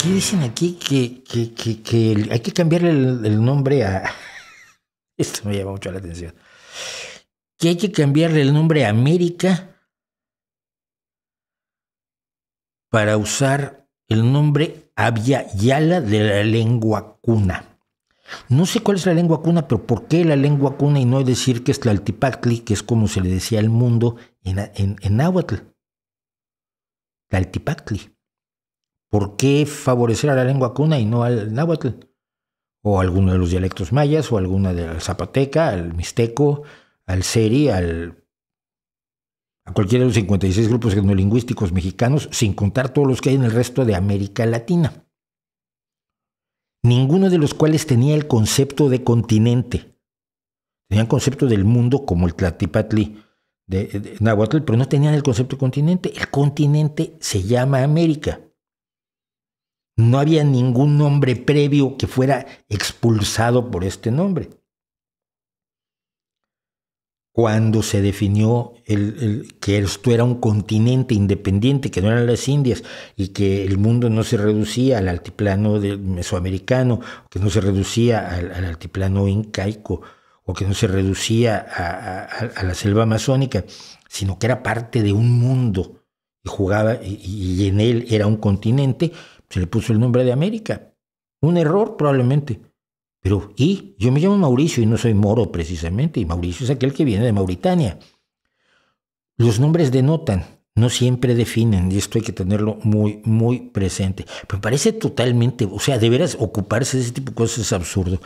qué dicen aquí que hay que cambiarle el nombre a... Esto me llama mucho la atención. Que hay que cambiarle el nombre a América para usar el nombre Abya Yala de la lengua cuna. No sé cuál es la lengua cuna, pero ¿por qué la lengua cuna y no decir que es Tlaltipactli, que es como se le decía al mundo en náhuatl? Tlaltipactli. ¿Por qué favorecer a la lengua cuna y no al náhuatl? O alguno de los dialectos mayas, o alguna del zapoteca, al mixteco, al seri, a cualquiera de los 56 grupos etnolingüísticos mexicanos, sin contar todos los que hay en el resto de América Latina. Ninguno de los cuales tenía el concepto de continente. Tenían concepto del mundo como el Tlaltipactli de náhuatl, pero no tenían el concepto de continente. El continente se llama América. No había ningún nombre previo que fuera expulsado por este nombre. Cuando se definió que esto era un continente independiente, que no eran las Indias, y que el mundo no se reducía al altiplano mesoamericano, que no se reducía al altiplano incaico, o que no se reducía a la selva amazónica, sino que era parte de un mundo y jugaba, y en él era un continente, se le puso el nombre de América. Un error probablemente. Pero, yo me llamo Mauricio y no soy moro precisamente, y Mauricio es aquel que viene de Mauritania. Los nombres denotan, no siempre definen, y esto hay que tenerlo muy, muy presente. Pero me parece totalmente, o sea, de veras ocuparse de ese tipo de cosas es absurdo.